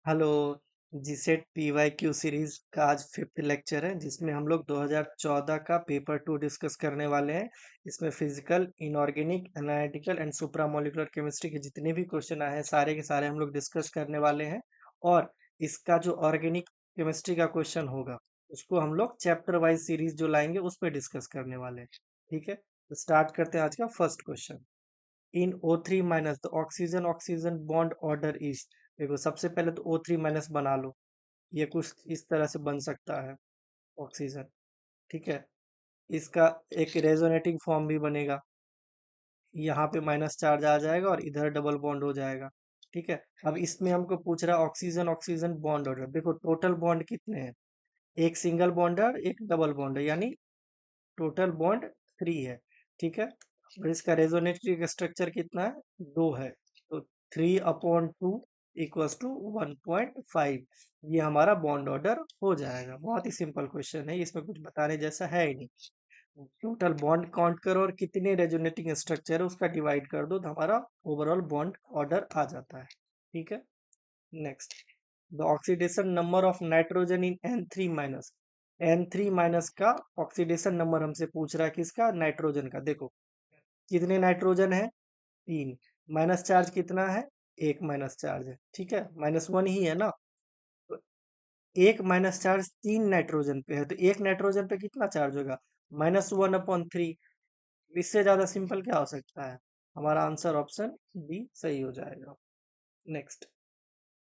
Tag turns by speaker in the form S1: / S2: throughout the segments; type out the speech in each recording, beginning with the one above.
S1: Hello. GSAT PYQ series का आज fifth lecture है जिसमें हम लोग 2014 का पेपर 2 डिस्कस करने वाले हैं। इसमें physical, inorganic, analytical and supramolecular chemistry के जितने भी क्वेश्चन आए हैं सारे के सारे हम लोग डिस्कस करने वाले हैं। और इसका जो ऑर्गेनिक केमिस्ट्री का क्वेश्चन होगा उसको हम लोग चैप्टर वाइज सीरीज जो लाएंगे उस पर डिस्कस करने वाले हैं। ठीक है, तो स्टार्ट करते हैं आज का first question. In O3 minus the oxygen oxygen bond order is. देखो सबसे पहले तो O3 माइनस बना लो। ये कुछ इस तरह से बन सकता है ऑक्सीजन। ठीक है, इसका एक रेजोनेटिंग फॉर्म भी बनेगा। यहाँ पे माइनस चार्ज आ जाएगा और इधर डबल बॉन्ड हो जाएगा। ठीक है, अब इसमें हमको पूछ रहा है ऑक्सीजन ऑक्सीजन बॉन्ड ऑर्डर। देखो टोटल बॉन्ड कितने हैं, एक सिंगल बॉन्ड है और एक डबल बॉन्ड है, यानी टोटल बॉन्ड 3 है। ठीक है, और इसका रेजोनेटिव स्ट्रक्चर कितना है, 2 है। तो 3/2 इक्वल्स टू 1.5। ये हमारा बॉन्ड ऑर्डर हो जाएगा। बहुत ही सिंपल क्वेश्चन है, इसमें कुछ बताने जैसा है ही नहीं। टोटल बॉन्ड काउंट करो और कितने रेजोनेटिंग स्ट्रक्चर है उसका डिवाइड कर दो तो हमारा ओवरऑल बॉन्ड ऑर्डर आ जाता है। ठीक है, next. The oxidation number of nitrogen in N3 minus. N3 minus का ऑक्सीडेशन नंबर हमसे पूछ रहा है, किसका, नाइट्रोजन का। देखो कितने नाइट्रोजन है, 3। माइनस चार्ज कितना है, एक माइनस चार्ज है। ठीक है, -1 ही है ना। तो एक माइनस चार्ज 3 नाइट्रोजन पे है, तो एक नाइट्रोजन पे कितना चार्ज होगा, -1/3। इससे ज्यादा सिंपल क्या हो सकता है। हमारा आंसर ऑप्शन बी सही हो जाएगा। Next.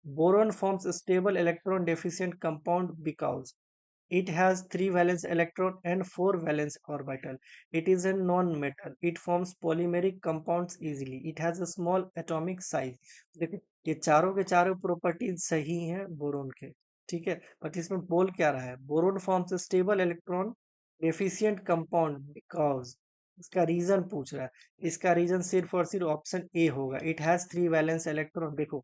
S1: Boron forms a stable electron deficient compound because it has 3 valence electron and 4 valence orbital. It is a non-metal. It forms polymeric compounds easily. It has a small atomic size. देखिए ये चारों के चारों properties सही हैं boron के। ठीक है, बट इसमें बोल क्या रहा है, boron forms stable electron deficient compound because. इसका रीजन पूछ रहा है। इसका रीजन सिर्फ और सिर्फ ऑप्शन ए होगा, इट हैज 3 वैलेंस इलेक्ट्रॉन। देखो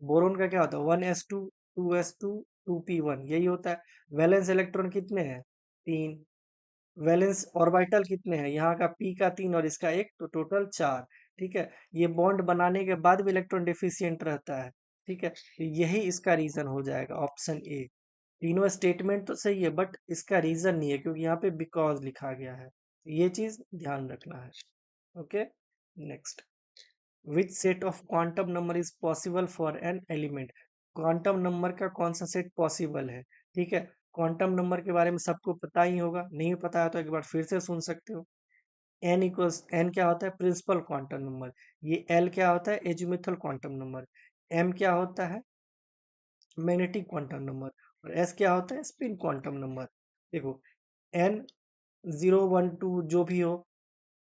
S1: बोरोन का क्या होता है, 1s2 2s2 2p1, यही होता है। वैलेंस इलेक्ट्रॉन कितने हैं, 3। वैलेंस ऑर्बिटल कितने हैं, यहाँ का p का 3 और इसका 1, तो टोटल 4। ठीक है, ये बॉन्ड बनाने के बाद भी इलेक्ट्रॉन डेफिशिएंट रहता है। ठीक है, तो यही इसका रीजन हो जाएगा ऑप्शन ए। तीनों स्टेटमेंट तो सही है बट इसका रीजन नहीं है क्योंकि यहाँ पे बिकॉज लिखा गया है। ये चीज ध्यान रखना है। Okay, next. Which set of quantum number is possible for an element. Quantum number का कौन सा सेट पॉसिबल है। ठीक है, क्वांटम नंबर के बारे में सबको पता ही होगा, नहीं पता है तो एक बार फिर से सुन सकते हो। एन इक्वल्स, एन क्या होता है, प्रिंसिपल क्वांटम नंबर। ये एल क्या होता है, एजिमुथल क्वांटम नंबर। एम क्या होता है, मैग्नेटिक क्वांटम नंबर। और एस क्या होता है, स्पिन क्वांटम नंबर। देखो एन 0 1 2 जो भी हो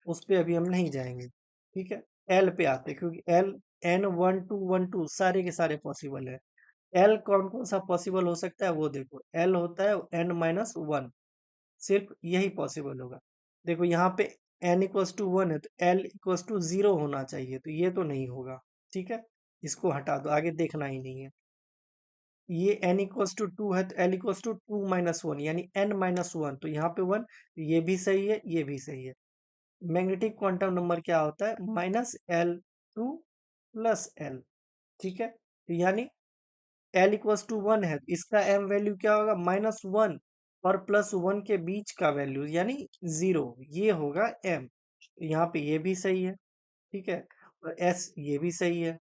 S1: उस पे अभी हम नहीं जाएंगे। ठीक है, एल पे आते हैं क्योंकि एल N1212 सारे के सारे पॉसिबल है। एल कौन कौन सा पॉसिबल हो सकता है वो देखो, एल होता है N-1, सिर्फ यही पॉसिबल होगा। देखो यहाँ पे N=1 है तो L=0 होना चाहिए, तो ये तो नहीं होगा। ठीक है, इसको हटा दो, आगे देखना ही नहीं है। ये N=2 है तो L=2 - 1 यानी N-1, तो यहाँ पे 1, ये भी सही है ये भी सही है। मैग्नेटिक क्वांटम नंबर क्या होता है, -L2 + L। ठीक है, तो यानी L=1 है, इसका m वैल्यू क्या होगा, -1 और +1 के बीच का वैल्यू यानी 0, ये होगा m। यहाँ पे ये भी सही है। ठीक है, और s ये भी सही है,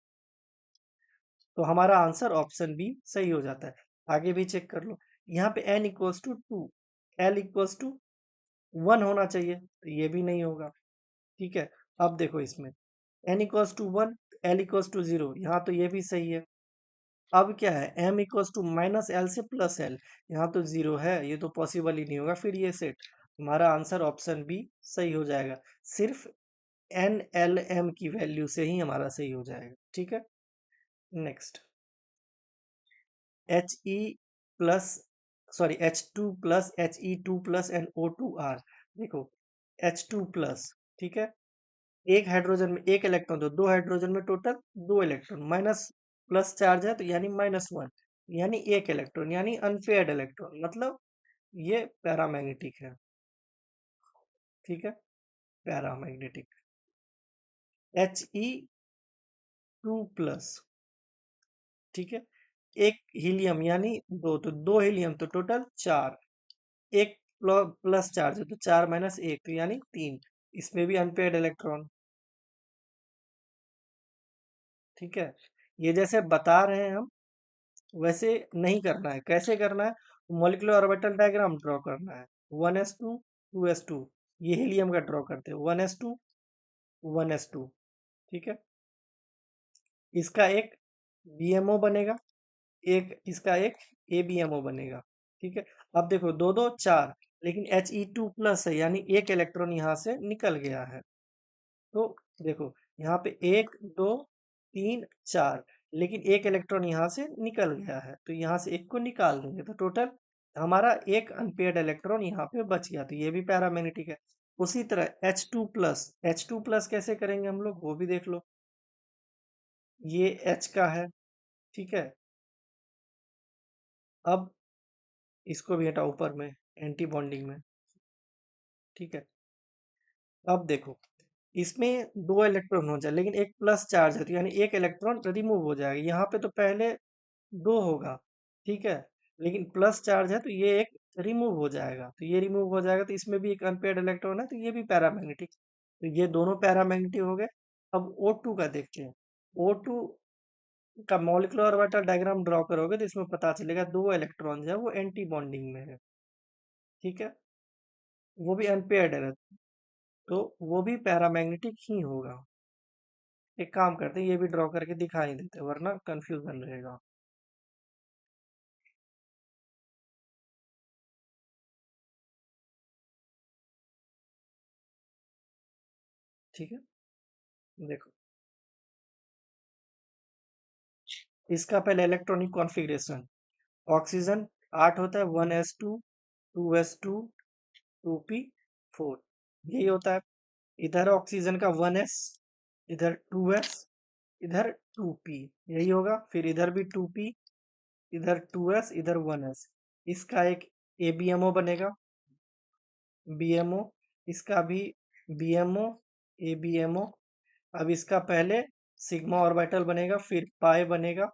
S1: तो हमारा आंसर ऑप्शन बी सही हो जाता है। आगे भी चेक कर लो, यहाँ पे N=2, L=1 होना चाहिए, तो ये भी नहीं होगा। ठीक है, अब देखो इसमें N=1, L=0, यहाँ तो ये भी सही है। अब क्या है, M=-L से +L, यहाँ तो 0 है, ये तो पॉसिबल ही नहीं होगा, फिर ये सेट। हमारा आंसर ऑप्शन बी सही हो जाएगा। सिर्फ NLM की वैल्यू से ही हमारा सही हो जाएगा। ठीक है, नेक्स्ट। H2 + NO2R। देखो H2+, ठीक है, एक हाइड्रोजन में एक इलेक्ट्रॉन, तो दो हाइड्रोजन में total 2 electron, minus plus charge है तो यानी -1, यानी एक इलेक्ट्रॉन, यानी अनपेयर्ड इलेक्ट्रॉन, मतलब ये पैरामैग्नेटिक है। ठीक है, पैरामैग्नेटिक। He2+, ठीक है, एक हीलियम यानी दो, तो दो हीलियम तो टोटल चार। एक प्लस चार्ज है तो चार माइनस एक तो यानी तीन। इसमें भी अनपेयर्ड इलेक्ट्रॉन। ठीक है, ये जैसे बता रहे हैं हम वैसे नहीं करना है। कैसे करना है? मॉलिक्यूलर ऑर्बिटल डायग्राम ड्रॉ करना है। 1s2 2s2, ये हीलियम का ड्रॉ करते हैं। 1s2 1s2। ठीक है, इसका एक बीएमओ बनेगा, एक इसका एक एबीएमओ बनेगा। ठीक है, अब देखो दो दो चार, लेकिन He2+ है यानी एक इलेक्ट्रॉन यहाँ से निकल गया है। तो देखो यहाँ पे एक दो तीन चार, लेकिन एक इलेक्ट्रॉन यहाँ से निकल गया है, तो यहाँ से एक को निकाल देंगे तो टोटल हमारा एक अनपेयर्ड इलेक्ट्रॉन यहाँ पे बच गया, तो ये भी पैरामैग्नेटिक है। उसी तरह H2+ कैसे करेंगे हम लोग वो भी देख लो। ये H का है। ठीक है, अब इसको भी हटाओ ऊपर में एंटी बॉन्डिंग में। ठीक है, अब देखो इसमें दो इलेक्ट्रॉन हो जाए, लेकिन एक प्लस चार्ज है तो यानी एक इलेक्ट्रॉन रिमूव हो जाएगा। यहाँ पे तो पहले दो होगा। ठीक है, लेकिन प्लस चार्ज है तो ये एक रिमूव हो जाएगा, तो ये रिमूव हो जाएगा तो इसमें भी एक अनपेयर्ड इलेक्ट्रॉन है, तो ये भी पैरामैग्नेटिक। तो ये दोनों पैरामैग्नेटिक हो गए। अब O2 का देखते हैं। O2 का मॉलिक्यूलर ऑर्बिटल डायग्राम ड्रॉ करोगे तो इसमें पता चलेगा दो इलेक्ट्रॉन है वो एंटी बॉन्डिंग में है। ठीक है, वो भी अनपेयर्ड है, तो वो भी पैरामैग्नेटिक ही होगा। एक काम करते हैं, ये भी ड्रॉ करके दिखाई देते हैं, वरना कंफ्यूजन रहेगा। ठीक है, देखो इसका पहले इलेक्ट्रॉनिक कॉन्फ़िगरेशन। ऑक्सीजन 8 होता है, 1s2 2s2 2p4, यही होता है। इधर ऑक्सीजन का 1s, इधर 2s, इधर 2p, यही होगा। फिर इधर भी 2p, इधर 2s, इधर 1s। इसका एक एबीएमओ बनेगा, बीएमओ। इसका भी बीएमओ, एबीएमओ। अब इसका पहले सिग्मा ऑर्बिटल बनेगा, फिर पाई बनेगा,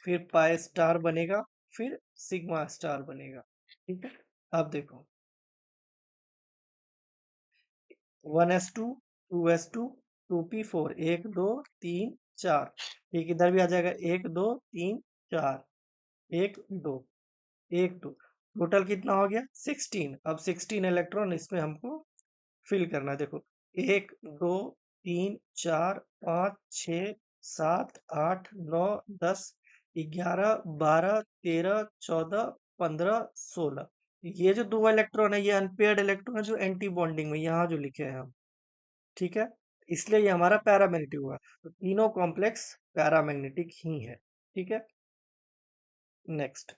S1: फिर पाई स्टार बनेगा, फिर सिग्मा स्टार बनेगा। ठीक है, अब देखो 1s2 2s2 2p4, एक दो तीन चार। ठीक, इधर भी आ जाएगा एक दो तीन चार, एक दो, एक दो। टोटल कितना हो गया? 16। अब 16 इलेक्ट्रॉन इसमें हमको फिल करना है। देखो एक दो तीन चार पाँच छ सात आठ नौ 10 11 12 13 14 15 16। ये जो दो इलेक्ट्रॉन है ये अनपेयर्ड इलेक्ट्रॉन है जो एंटी बॉन्डिंग में यहाँ जो लिखे हैं हम। ठीक है, इसलिए ये हमारा पैरामैग्नेटिक हुआ, तो तीनों कॉम्प्लेक्स पैरामैग्नेटिक ही है। ठीक है, next.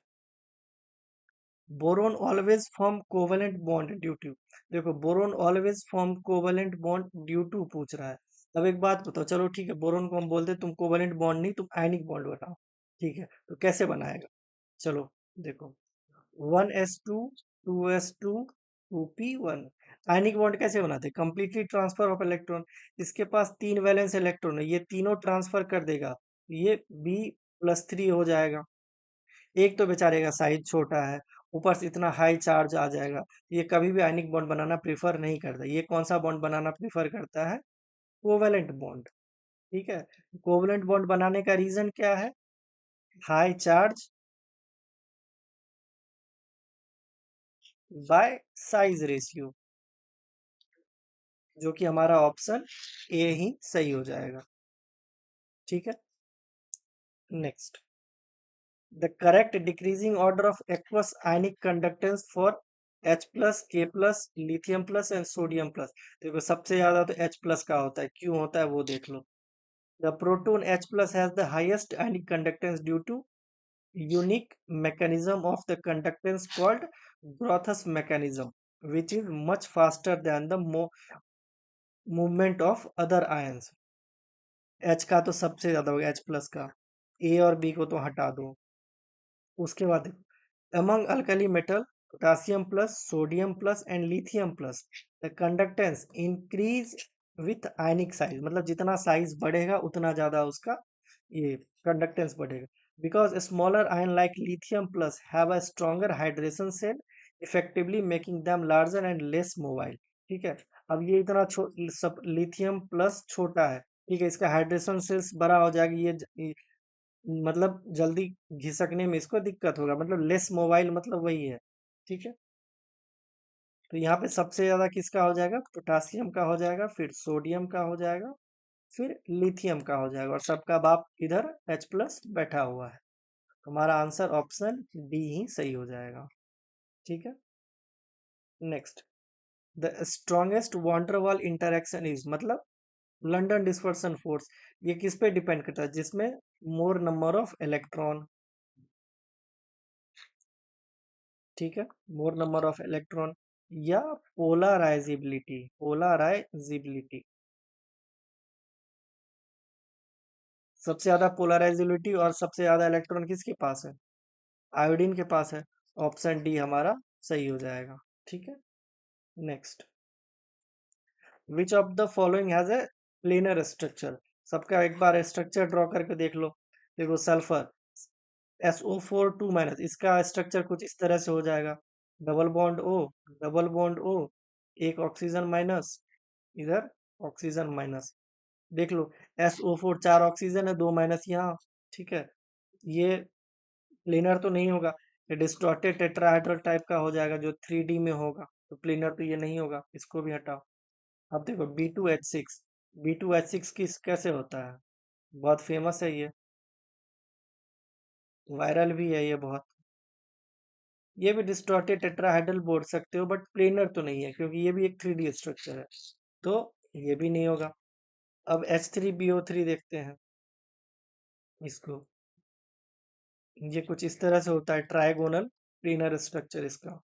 S1: Boron always form covalent bond due to. देखो boron always form covalent bond due to पूछ रहा है। अब एक बात बताओ, चलो ठीक है बोरोन को हम बोलते तुम कोवेलेंट बॉन्ड नहीं तुम आयनिक बॉन्ड बनाओ। ठीक है, तो कैसे बनाएगा? चलो देखो 1s2 2s2 2p1। Ionic bond कैसे बनाते हैं? Completely transfer of electron. इसके पास तीन वैलेंस इलेक्ट्रॉन है, ये तीनों ट्रांसफर कर देगा, ये B+3 हो जाएगा। एक तो बेचारे का साइज छोटा है, ऊपर से इतना हाई चार्ज आ जाएगा, ये कभी भी आयनिक बॉन्ड बनाना प्रेफर नहीं करता। ये कौन सा बॉन्ड बनाना प्रेफर करता है? Covalent bond. ठीक है, कोवेलेंट बॉन्ड बनाने का रीजन क्या है? High charge by size ratio, जो कि हमारा ऑप्शन ए ही सही हो जाएगा। ठीक है, next. The correct decreasing order of aqueous ionic conductance for H+, K+, lithium plus and sodium plus. देखो सबसे ज्यादा तो H+ का होता है, क्यों होता है वो देख लो। The proton H+ has the highest ionic conductance due to unique mechanism of the conductance called Grothus mechanism, which is much faster than the movement of other ions। H का तो सबसे ज्यादा हो गया H+ का, A और B को तो हटा दो। उसके बाद among alkali metal potassium plus sodium plus and lithium plus the conductance increase with ionic size, मतलब जितना साइज बढ़ेगा उतना ज्यादा उसका ये कंडक्टेंस बढ़ेगा, because smaller ion like lithium plus have a stronger hydration shell, effectively making them larger and less mobile. ठीक है, अब ये इतना सब लिथियम प्लस छोटा है, ठीक है, इसका हाइड्रेशन सेल्स बड़ा हो जाएगा, ये मतलब जल्दी घिसकने में इसको दिक्कत होगा, मतलब लेस मोबाइल मतलब वही है। ठीक है, तो यहाँ पे सबसे ज्यादा किसका हो जाएगा, पोटासियम का हो जाएगा, फिर सोडियम का हो जाएगा, फिर लिथियम का हो जाएगा, और सबका बाप इधर H प्लस बैठा हुआ है। हमारा आंसर ऑप्शन डी ही सही हो जाएगा। ठीक है, next, the strongest van der Waals interaction is, मतलब लंडन डिस्पर्सन फोर्स, ये किस पे डिपेंड करता है, जिसमें मोर नंबर ऑफ इलेक्ट्रॉन। ठीक है, मोर नंबर ऑफ इलेक्ट्रॉन, या पोलराइजिबिलिटी, पोलराइजिबिलिटी, सबसे ज्यादा पोलराइजिबिलिटी और सबसे ज्यादा इलेक्ट्रॉन किसके पास है, आयोडीन के पास है। ऑप्शन डी हमारा सही हो जाएगा। ठीक है, next, which of the following has a planar structure, सबका एक बार स्ट्रक्चर ड्रॉ करके देख लो। देखो सल्फर SO4 2 इसका स्ट्रक्चर कुछ इस तरह से हो जाएगा, double bond O, double bond O, एक ऑक्सीजन माइनस, इधर ऑक्सीजन माइनस। देख लो SO4 4 ऑक्सीजन है, 2 माइनस यहाँ। ठीक है, ये प्लेनर तो नहीं होगा, ये डिस्टॉर्टेड टेट्राहेड्रल टाइप का हो जाएगा जो 3D में होगा, तो प्लेनर तो ये नहीं होगा, इसको भी हटाओ। अब देखो B2H6, B2H6 किस कैसे होता है, बहुत फेमस है ये, वायरल भी है ये बहुत। ये भी डिस्टॉर्टेड टेट्राहेड्रल बोल सकते हो, बट प्लेनर तो नहीं है क्योंकि ये भी एक 3D स्ट्रक्चर है, तो ये भी नहीं होगा। अब H3BO3 देखते हैं इसको, ये कुछ इस तरह से होता है, ट्रायगोनल प्लेनर स्ट्रक्चर इसका।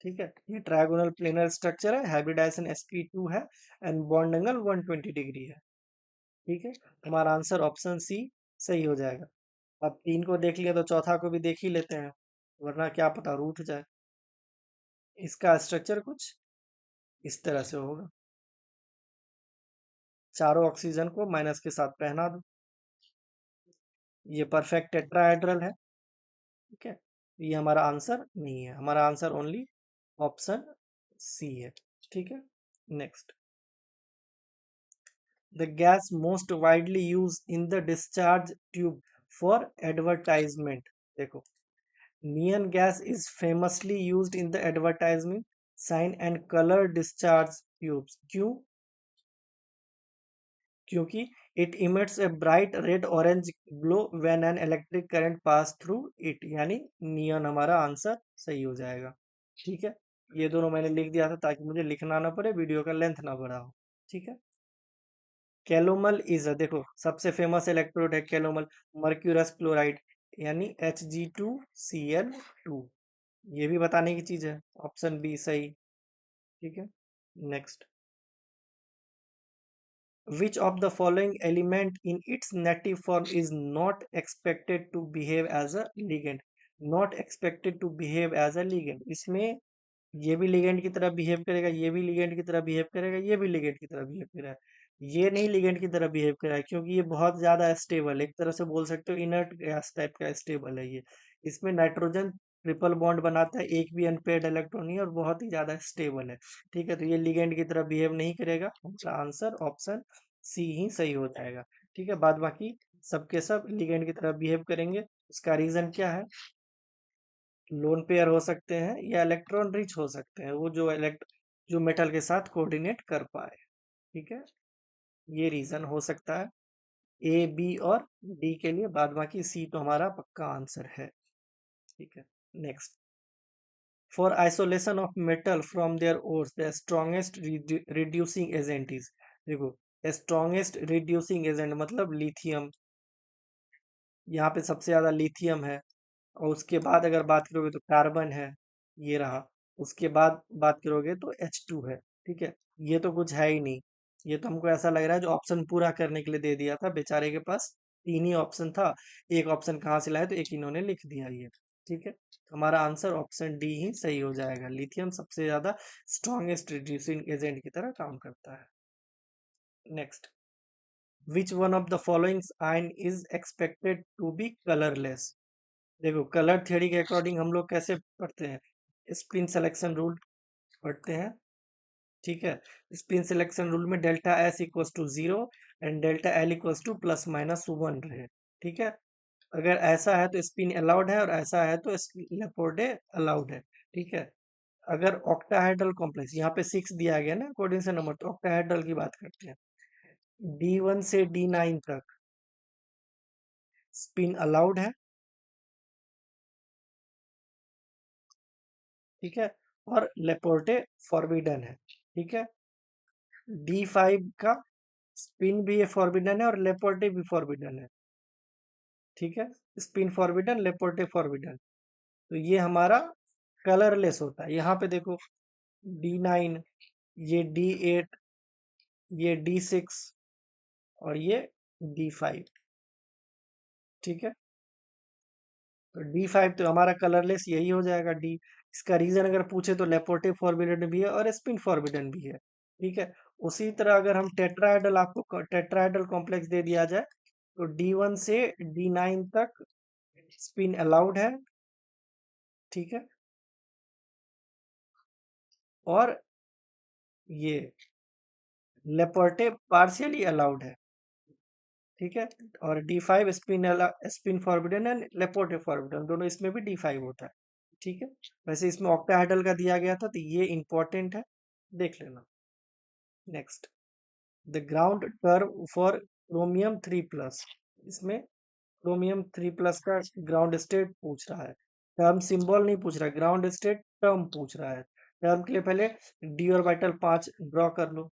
S1: ठीक है, ये ट्रायगोनल प्लेनर स्ट्रक्चर है, हाइब्रिडाइजेशन sp2 है, एंड बॉन्ड एंगल 120 डिग्री है। ठीक है, हमारा आंसर ऑप्शन सी सही हो जाएगा। अब तीन को देख लिया तो चौथा को भी देख ही लेते हैं, वरना क्या पता रूठ जाए। इसका स्ट्रक्चर कुछ इस तरह से होगा, चारों ऑक्सीजन को माइनस के साथ पहना दो, ये परफेक्ट टेट्राहेड्रल है। ठीक है, ये हमारा आंसर नहीं है, हमारा आंसर ओनली ऑप्शन सी है। ठीक है, next, the gas most widely used in the discharge tube for advertisement, देखो, neon gas is famously used in the advertising sign and color discharge tubes, क्यों, क्योंकि it emits a bright red orange glow when an electric current pass through it, यानी नियन हमारा answer सही हो जाएगा। ठीक है, ये दोनों मैंने लिख दिया था ताकि मुझे लिखना ना पड़े, वीडियो का लेंथ ना बढ़ा हो। ठीक है, कैलोमल इज, देखो सबसे फेमस इलेक्ट्रोड है कैलोमल, मर्क्यूरस क्लोराइड, यानी Hg2Cl2, ये भी बताने की चीज है, ऑप्शन बी सही। ठीक है, next, which of the following element in its native form is not expected to behave as a ligand, not expected to behave as a ligand, इसमें ये भी लिगेंड की तरह बिहेव करेगा, ये भी लिगेंड की तरह बिहेव करेगा, ये भी लिगेंड की तरह बिहेव करेगा, ये नहीं लिगेंड की तरह बिहेव करेगा क्योंकि ये बहुत ज्यादा स्टेबल है, एक तरह से बोल सकते हो इनर्ट गैस टाइप का स्टेबल है ये, इसमें नाइट्रोजन ट्रिपल बॉन्ड बनाता है, एक भी अनपेयर्ड इलेक्ट्रॉन नहीं है, और बहुत ही ज्यादा स्टेबल है। ठीक है, तो ये लिगेंड की तरह बिहेव नहीं करेगा, हमारा आंसर ऑप्शन सी ही सही हो जाएगा। ठीक है, बाद बाकी सबके सब लिगेंड की तरह बिहेव करेंगे, उसका रीजन क्या है, लोन पेयर हो सकते हैं या इलेक्ट्रॉन रिच हो सकते हैं, वो जो मेटल के साथ कोऑर्डिनेट कर पाए। ठीक है, ये रीजन हो सकता है ए बी और डी के लिए, बाद बाकी सी तो हमारा पक्का आंसर है। ठीक है, next, for isolation of metal from their ores the strongest reducing agent is, देखो स्ट्रॉन्गेस्ट रिड्यूसिंग एजेंट मतलब लिथियम, यहाँ पे सबसे ज्यादा लिथियम है, और उसके बाद अगर बात करोगे तो कार्बन है, ये रहा, उसके बाद बात करोगे तो H2 है। ठीक है, ये तो कुछ है ही नहीं, ये तो हमको ऐसा लग रहा है जो ऑप्शन पूरा करने के लिए दे दिया था, बेचारे के पास तीन ही ऑप्शन था, एक ऑप्शन कहाँ से लाए, तो एक इन्होंने लिख दिया ये। ठीक है, हमारा आंसर ऑप्शन डी ही सही हो जाएगा, लिथियम सबसे ज्यादा स्ट्रॉन्गेस्ट रिड्यूसिंग एजेंट की तरह काम करता है। Next, which one of the following ion is expected to be colourless. देखो कलर थ्योरी के अकॉर्डिंग हम लोग कैसे पढ़ते हैं, स्पिन सिलेक्शन रूल पढ़ते हैं। ठीक है, स्पिन सिलेक्शन रूल में delta S equals to 0 and delta L equals to plus minus 1 रहे। ठीक है, अगर ऐसा है तो स्पिन अलाउड है और ऐसा है तो लेपोर्टे अलाउड है। ठीक है, अगर ऑक्टाहेड्रल कॉम्प्लेक्स यहाँ पे 6 दिया गया ना अकॉर्डिंग से नंबर, तो ऑक्टाहेड्रल की बात करते हैं। D1 से D9 तक स्पिन अलाउड है। ठीक है, और लेपोर्टे फॉरबिडन है। ठीक है, D5 का स्पिन भी फॉरबिडन है और लेपोर्टे भी फॉरबिडन है। ठीक है, स्पिन फॉरबिडन, लेपोर्टे फॉरबिडन। तो ये हमारा कलरलेस होता है। यहाँ पे देखो D9, ये D8, ये D6 और ये D5। ठीक है, तो D5 तो हमारा कलरलेस यही हो जाएगा डी। इसका रीजन अगर पूछे तो लेपोर्टिव फॉरबिडन भी है और स्पिन फॉरबिडन भी है। ठीक है, उसी तरह अगर हम टेट्राहेड्रल, आपको टेट्राहेड्रल कॉम्प्लेक्स दे दिया जाए तो D1 से D9 तक स्पिन अलाउड है। ठीक है, और ये लेपोर्टे पार्शियली अलाउड है। ठीक है, और D5 spin forbidden and Laporte forbidden, दोनों इसमें भी D5 होता है। ठीक है, वैसे इसमें ऑक्टाहेड्रल का दिया गया था तो ये इंपॉर्टेंट है, देख लेना। Next, the ground term for chromium 3+। इसमें क्रोमियम 3+ का ग्राउंड स्टेट पूछ रहा है, टर्म सिंबल नहीं पूछ रहा है, ग्राउंड स्टेट टर्म पूछ रहा है। टर्म के लिए पहले डी ऑर्बिटल 5 ड्रॉ कर लो।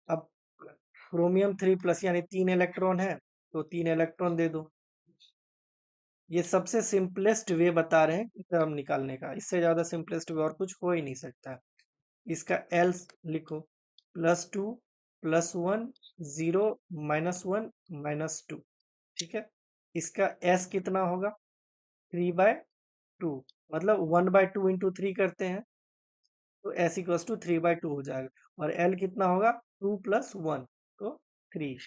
S1: अब क्रोमियम 3+ यानी 3 इलेक्ट्रॉन है तो 3 इलेक्ट्रॉन दे दो। ये सबसे सिंपलेस्ट वे बता रहे हैं टर्म निकालने का, इससे ज्यादा सिंपलेस्ट वे और कुछ हो ही नहीं सकता। इसका एल लिखो, +2 +1 0 -1 -2। ठीक है, इसका एस कितना होगा, 3/2, मतलब 1/2 इंटू 3 करते हैं तो एस इक्वल्स टू 3/2 हो जाएगा। और एल कितना होगा, 2 + 1 तो 3।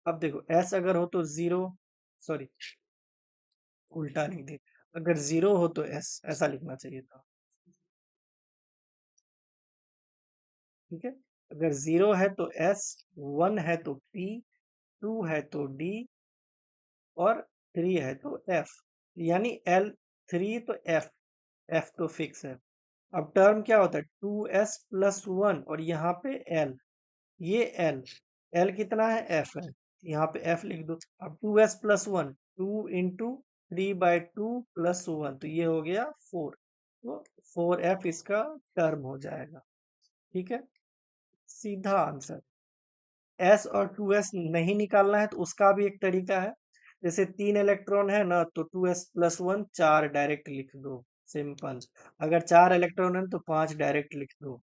S1: अब देखो एस अगर हो तो 0, सॉरी उल्टा नहीं दे, अगर 0 हो तो एस ऐसा लिखना चाहिए था। ठीक है, अगर 0 है तो एस, 1 है तो पी, 2 है तो डी और 3 है तो एफ, यानी L3 तो एफ, एफ तो फिक्स है। अब टर्म क्या होता है, 2s+1 और यहाँ पे एल, ये एल, एल कितना है, एफ है, यहाँ पे एफ लिख दो। अब 2s+1, 2 × 3/2 + 1 तो ये हो गया 4, तो 4f इसका टर्म हो जाएगा। ठीक है, सीधा आंसर। एस और 2s नहीं निकालना है तो उसका भी एक तरीका है, जैसे 3 इलेक्ट्रॉन है ना तो 2s+1 4 डायरेक्ट लिख दो, सिंपल। अगर 4 इलेक्ट्रॉन है तो 5 डायरेक्ट लिख दो।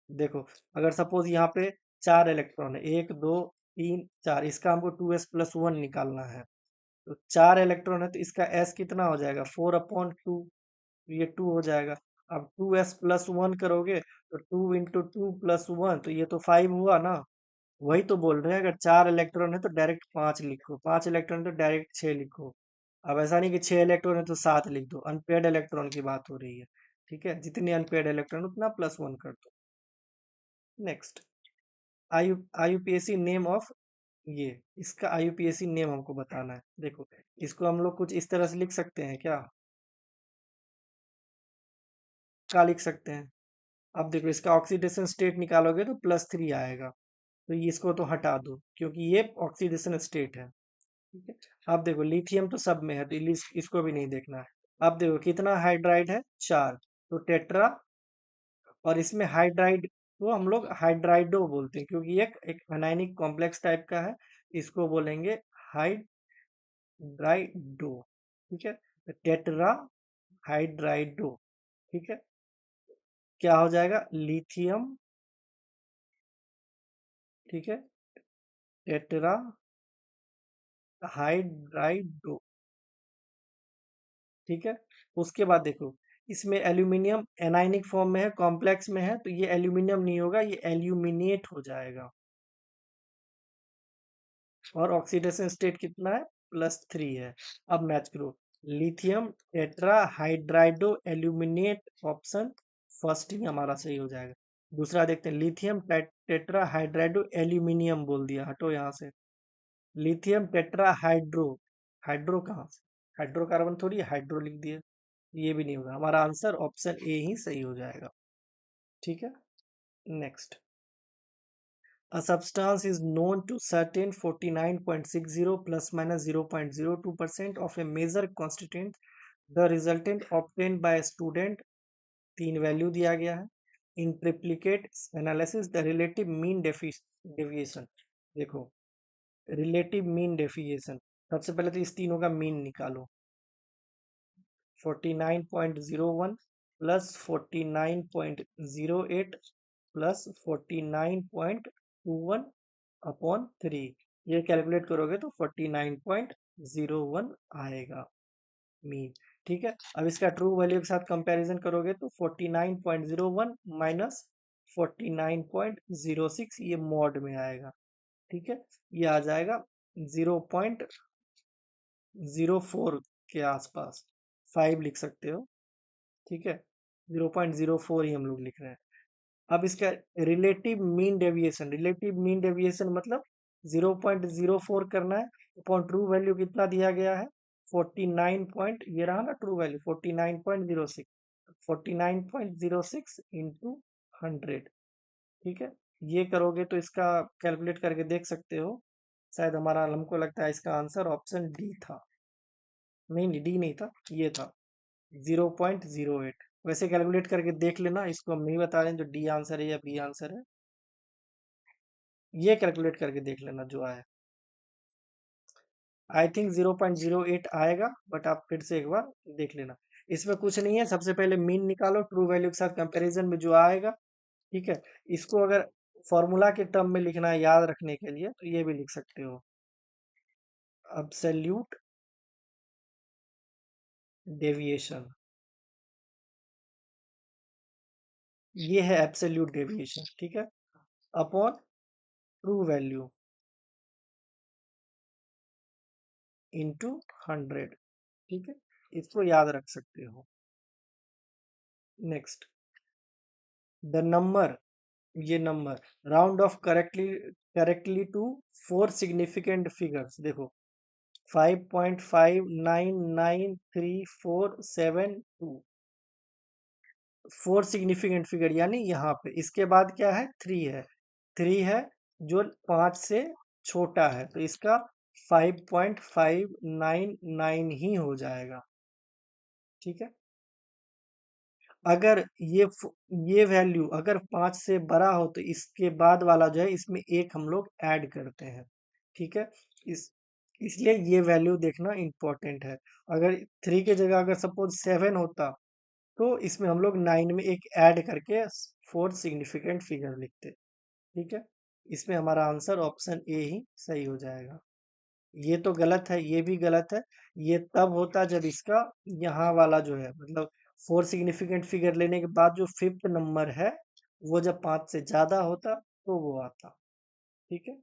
S1: देखो अगर सपोज यहाँ पे 4 इलेक्ट्रॉन है, 1 2 3 4, इसका हमको 2s+1 निकालना है, तो 4 इलेक्ट्रॉन है तो इसका एस कितना हो जाएगा, 4/2, ये 2 हो जाएगा। अब 2s+1 करोगे तो 2 × 2 + 1 तो ये तो 5 हुआ ना। वही तो बोल रहे हैं, अगर 4 इलेक्ट्रॉन है तो डायरेक्ट 5 लिखो, 5 इलेक्ट्रॉन है तो डायरेक्ट 6 लिखो। अब ऐसा नहीं कि 6 इलेक्ट्रॉन है तो 7 लिख दो, अनपेड इलेक्ट्रॉन की बात हो रही है। ठीक है, जितने अनपेड इलेक्ट्रॉन उतना +1 कर दो। नेक्स्ट, आईयूपीएसी नेम ऑफ, ये इसका आईयूपीएसी नेम हमको बताना है। देखो इसको हम लोग कुछ इस तरह से लिख सकते हैं क्या लिख सकते हैं। अब देखो इसका ऑक्सीडेशन स्टेट निकालोगे तो +3 आएगा, तो ये इसको तो हटा दो क्योंकि ये ऑक्सीडेशन स्टेट है। ठीक है, अब देखो लिथियम तो सब में है तो इसको भी नहीं देखना है। अब देखो कितना हाइड्राइड है, 4, तो टेट्रा, और इसमें हाइड्राइड को हम लोग हाइड्राइडो बोलते हैं क्योंकि एक अनायनिक कॉम्प्लेक्स टाइप का है, इसको बोलेंगे हाइड्राइडो। ठीक है, तो टेट्रा हाइड्राइडो। ठीक है, क्या हो जाएगा, लिथियम, ठीक है, टेट्रा हाइड्राइडो। ठीक है, उसके बाद देखो इसमें एल्यूमिनियम एनाइनिक फॉर्म में है, कॉम्प्लेक्स में है, तो ये एल्यूमिनियम नहीं होगा, ये एल्यूमिनेट हो जाएगा। और ऑक्सीडेशन स्टेट कितना है, +3 है। अब मैच करो, lithium tetra hydrido aluminate, option first ही हमारा सही हो जाएगा। दूसरा देखते हैं, लिथियम टेट्रा हाइड्राइडो एल्यूमिनियम बोल दिया, हटो यहाँ से। लिथियम टेट्रा हाइड्रो, हाइड्रो कहाँ से, हाइड्रोकार्बन थोड़ी हाइड्रो लिख दिए, ये भी नहीं होगा। हमारा आंसर ऑप्शन ए ही सही हो जाएगा। ठीक है, next. A substance is known to certain 49.60 plus minus 0.02% of a measure constituent. The resultant obtained by a student, तीन वैल्यू दिया गया है। In triplicate analysis the relative mean deviation, देखो रिलेटिव मीन डेविएशन, सबसे पहले तो इस तीनों का मीन निकालो। 49.01 प्लस 49.08 प्लस 49.21 अपॉन 3, ये कैलकुलेट करोगे तो 49.01 आएगा मीन। ठीक है, अब इसका ट्रू वैल्यू के साथ कंपैरिजन करोगे तो 49.01 माइनस 49.06, ये मॉड में आएगा। ठीक है, ये आ जाएगा 0.04 के आसपास, 5 लिख सकते हो। ठीक है, 0.04 ही हम लोग लिख रहे हैं। अब इसका relative mean deviation, relative mean deviation मतलब 0.04 करना है अपॉन ट्रू वैल्यू कितना दिया गया है, 49 पॉइंट, ये रहा ना ट्रू वैल्यू 49.06, 49.06 इंटू 100। ठीक है, ये करोगे तो इसका कैलकुलेट करके देख सकते हो। शायद हमारा, हमको लगता है इसका आंसर ऑप्शन डी था, नहीं डी नहीं था, ये था 0.08। वैसे कैलकुलेट करके देख लेना, इसको हम नहीं बता रहे हैं जो डी आंसर है या बी आंसर है, ये कैलकुलेट करके देख लेना जो आया। आई थिंक 0.08 आएगा, बट आप फिर से एक बार देख लेना। इसमें कुछ नहीं है, सबसे पहले मीन निकालो ट्रू वैल्यू के साथ कंपैरिजन में जो आएगा। ठीक है, इसको अगर फॉर्मूला के टर्म में लिखना है याद रखने के लिए तो ये भी लिख सकते हो, एब्सोल्यूट डेविएशन, ये है एब्सोल्यूट डेविएशन। ठीक है, अपॉन ट्रू वैल्यू इंटू 100। ठीक है, इसको याद रख सकते हो। नेक्स्ट, द नंबर, ये number round off correctly to 4 significant figures, देखो 5.599347 4 सिग्निफिकेंट फिगर, यानी यहाँ पे इसके बाद क्या है, 3 है, 3 है जो 5 से छोटा है, तो इसका 5.599 ही हो जाएगा। ठीक है, अगर ये वैल्यू अगर 5 से बड़ा हो तो इसके बाद वाला जो है इसमें एक हम लोग ऐड करते हैं। ठीक है, इस इसलिए ये वैल्यू देखना इंपॉर्टेंट है। अगर 3 की जगह अगर सपोज 7 होता तो इसमें हम लोग 9 में एक ऐड करके 4 सिग्निफिकेंट फिगर लिखते। ठीक है, इसमें हमारा आंसर ऑप्शन ए ही सही हो जाएगा। ये तो गलत है, ये भी गलत है। ये तब होता जब इसका यहाँ वाला जो है, मतलब 4 सिग्निफिकेंट फिगर लेने के बाद जो 5th नंबर है वो जब 5 से ज्यादा होता तो वो आता। ठीक है,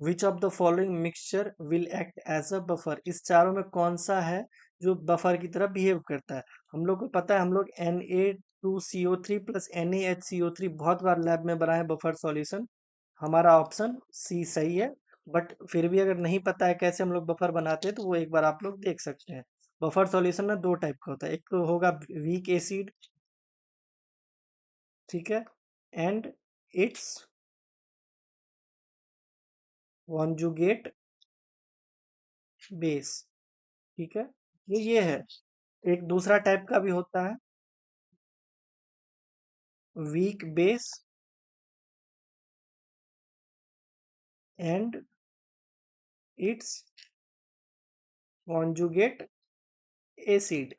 S1: which of the following mixture will act as a buffer, इस चारों में कौन सा है जो बफर की तरह बिहेव करता है। हम लोग को पता है, हम लोग Na2CO3 प्लस NaHCO3 बहुत बार लैब में बनाए बफर सॉल्यूशन, हमारा ऑप्शन सी सही है। बट फिर भी अगर नहीं पता है कैसे हम लोग बफर बनाते हैं तो वो एक बार आप लोग देख सकते हैं। बफर सॉल्यूशन में 2 टाइप का होता है, एक तो होगा वीक एसिड, ठीक है, एंड इट्स कॉन्जुगेट बेस। ठीक है, ये है। एक दूसरा टाइप का भी होता है, weak base and it's conjugate acid.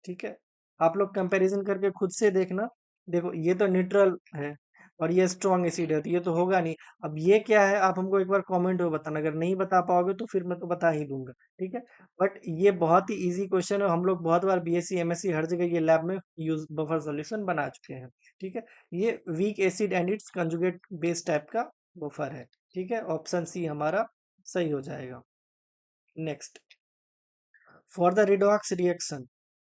S1: ठीक है, आप लोग कंपैरिजन करके खुद से देखना। देखो ये तो न्यूट्रल है और ये स्ट्रॉन्ग एसिड है, तो ये तो होगा नहीं। अब ये क्या है आप हमको एक बार कमेंट में बताना, अगर नहीं बता पाओगे तो फिर मैं तो बता ही दूंगा। ठीक है, बट ये बहुत ही इजी क्वेश्चन है, हम लोग बहुत बार बीएससी एमएससी हर जगह ये लैब में यूज बफर सॉल्यूशन बना चुके हैं। ठीक है, ये weak acid and it's conjugate base type का बफर है। ठीक है, ऑप्शन सी हमारा सही हो जाएगा। Next, for the redox reaction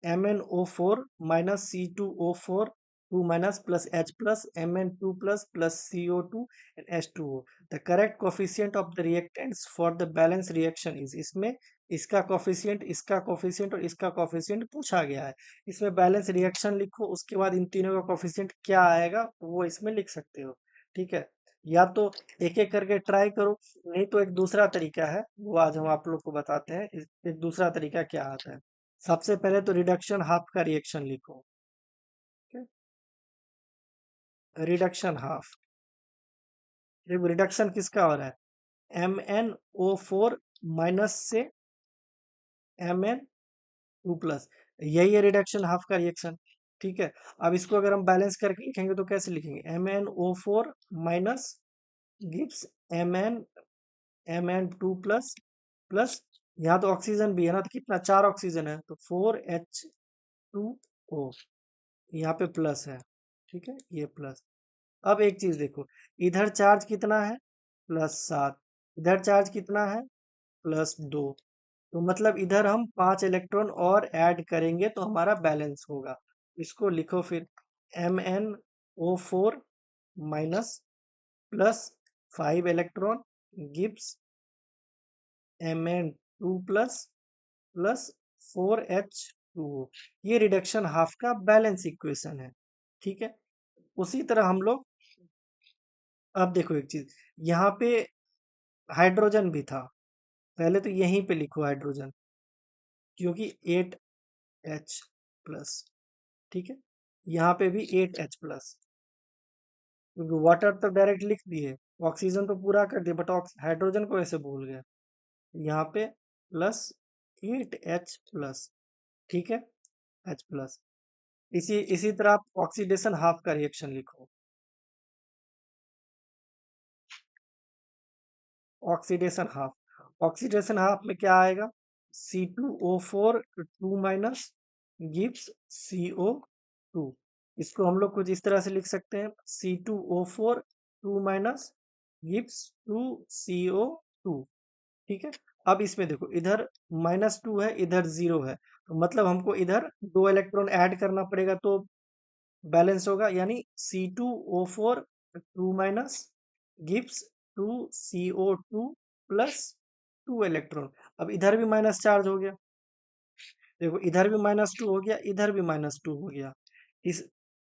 S1: MnO4 minus C2O4 2 minus plus H plus Mn2 plus CO2 and H2O. The correct coefficient of the reactants for the balance reaction is, इसमें इसका coefficient और इसका coefficient पूछा गया है। इसमें बैलेंस रिएक्शन लिखो, उसके बाद इन तीनों का कोफिशिएंट क्या आएगा वो इसमें लिख सकते हो। ठीक है, या तो एक एक करके ट्राई करो, नहीं तो एक दूसरा तरीका है वो आज हम आप लोग को बताते हैं। एक दूसरा तरीका क्या आता है। सबसे पहले तो रिडक्शन हाफ का रिएक्शन लिखो। रिडक्शन हाफ, देखो रिडक्शन किसका हो रहा है, MnO4 माइनस से Mn2 प्लस, यही है रिडक्शन हाफ का रिएक्शन। ठीक है, अब इसको अगर हम बैलेंस करके लिखेंगे तो कैसे लिखेंगे, MnO4 minus gives Mn2 plus plus, यहाँ तो ऑक्सीजन भी है ना, तो कितना 4 ऑक्सीजन है तो 4H2O, यहाँ पे प्लस है। ठीक है, ये प्लस। अब एक चीज देखो, इधर चार्ज कितना है, +7, इधर चार्ज कितना है, +2, तो मतलब इधर हम 5 इलेक्ट्रॉन और ऐड करेंगे तो हमारा बैलेंस होगा। इसको लिखो फिर, MnO4 minus +5 electron gives Mn2 plus plus 4H2O, ये रिडक्शन हाफ का बैलेंस इक्वेशन है। ठीक है, उसी तरह हम लोग, अब देखो एक चीज, यहाँ पे हाइड्रोजन भी था, पहले तो यहीं पे लिखो हाइड्रोजन, क्योंकि 8H प्लस। ठीक है, यहाँ पे भी 8H प्लस, क्योंकि वाटर तो डायरेक्ट लिख दिए, ऑक्सीजन तो पूरा कर दिए, बट हाइड्रोजन को ऐसे भूल गए, यहाँ पे +8H प्लस। ठीक है, H प्लस। इसी इसी तरह आप ऑक्सीडेशन हाफ का रिएक्शन लिखो। ऑक्सीडेशन हाफ में क्या आएगा, C2O4 2 माइनस गिव्स CO2, इसको हम लोग कुछ इस तरह से लिख सकते हैं, C2O4 2 माइनस गिव्स 2CO2। ठीक है, अब इसमें देखो, इधर -2 है, इधर 0 है, तो मतलब हमको इधर 2 इलेक्ट्रॉन ऐड करना पड़ेगा तो बैलेंस होगा, यानी C2O4 2 minus gives 2CO2 plus 2 electron. अब इधर भी माइनस चार्ज हो गया, देखो इधर भी -2 हो गया, इधर भी -2 हो गया, इस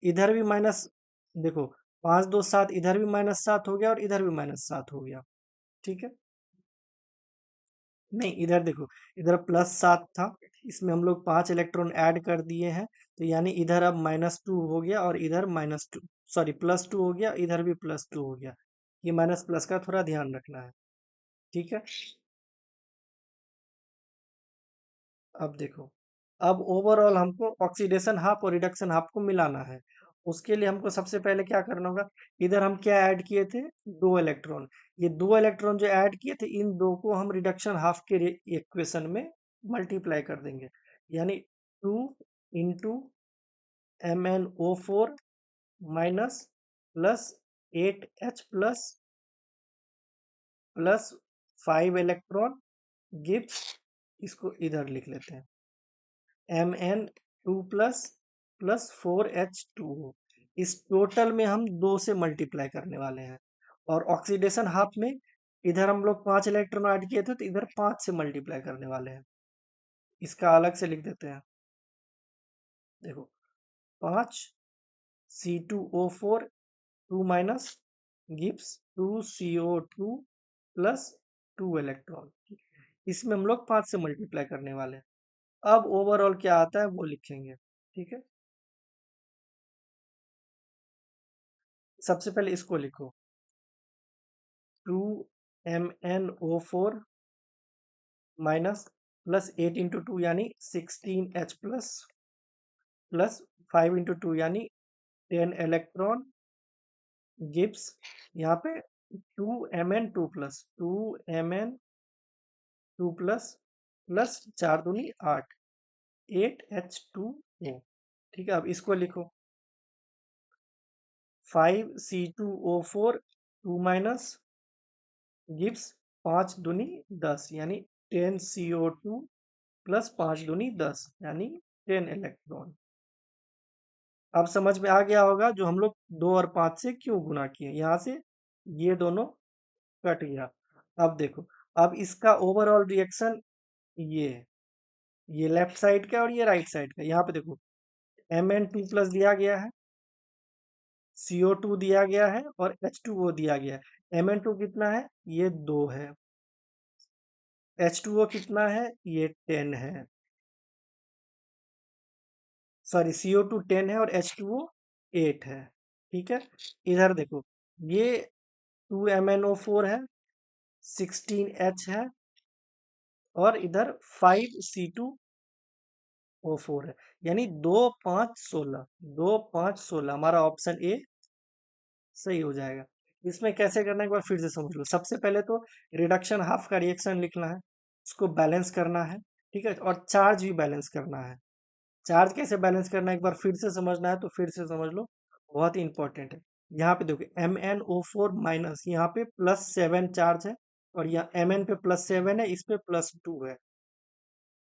S1: इधर भी माइनस, देखो 5 2 7, इधर भी -7 हो गया और इधर भी -7 हो गया। ठीक है, नहीं इधर देखो, इधर +7 था, इसमें हम लोग 5 इलेक्ट्रॉन ऐड कर दिए हैं, तो यानी इधर अब -2 हो गया और इधर -2, सॉरी +2 हो गया, इधर भी +2 हो गया, ये माइनस प्लस का थोड़ा ध्यान रखना है। ठीक है, अब देखो, अब ओवरऑल हमको ऑक्सीडेशन हाफ और रिडक्शन हाफ को मिलाना है। उसके लिए हमको सबसे पहले क्या करना होगा, इधर हम क्या ऐड किए थे, 2 इलेक्ट्रॉन, ये 2 इलेक्ट्रॉन जो ऐड किए थे इन दो को हम रिडक्शन हाफ के इक्वेशन में मल्टीप्लाई कर देंगे, यानी 2 × MnO4 minus +8H plus 5 electron gives, इसको इधर लिख लेते हैं, Mn2 प्लस प्लस 4H2O, इस टोटल में हम 2 से मल्टीप्लाई करने वाले हैं, और ऑक्सीडेशन हाफ में इधर हम लोग 5 इलेक्ट्रॉन ऐड किए थे तो इधर 5 से मल्टीप्लाई करने वाले हैं, इसका अलग से लिख देते हैं। देखो 5 C2O4 2 minus gives 2CO2 plus 2 electron, इसमें हम लोग 5 से मल्टीप्लाई करने वाले हैं। अब ओवरऑल क्या आता है वो लिखेंगे। ठीक है, सबसे पहले इसको लिखो, 2MnO4 माइनस +8 × 2 यानी 16H प्लस 5 × 2 यानी 10 इलेक्ट्रॉन गिव्स, यहाँ पे 2Mn2 प्लस प्लस 4 दूनी 8, 8H2O। ठीक है, अब इसको लिखो, 5 C2O4 2 माइनस गिव्स 5 दूनी 10 यानी 10 CO2 प्लस 5 दूनी 10 यानी 10 इलेक्ट्रॉन। अब समझ में आ गया होगा जो हम लोग 2 और 5 से क्यों गुना किए, यहाँ से ये दोनों कट गया। अब देखो, अब इसका ओवरऑल रिएक्शन ये है, ये लेफ्ट साइड का और ये राइट साइड का। यहाँ पे देखो Mn2 प्लस दिया गया है, CO2 दिया गया है और H2O दिया गया है। Mn2 कितना है, ये 2 है। H2O कितना है, ये 10 है। सॉरी, CO2 10 है और H2O 8 है। ठीक है, इधर देखो, ये 2MnO4 है, 16H है और इधर 5C2O4 है, यानी 2 5 16। 2 5 16 हमारा ऑप्शन ए सही हो जाएगा। इसमें कैसे करना है एक बार फिर से समझ लो। सबसे पहले तो रिडक्शन हाफ का रिएक्शन लिखना है, उसको बैलेंस करना है। ठीक है, और चार्ज भी बैलेंस करना है। चार्ज कैसे बैलेंस करना है एक बार फिर से समझना है तो फिर से समझ लो, बहुत ही इंपॉर्टेंट है। यहाँ पे देखो MnO4 माइनस, यहाँ पे +7 चार्ज है और यहाँ Mn पे +7 है, इस पे +2 है।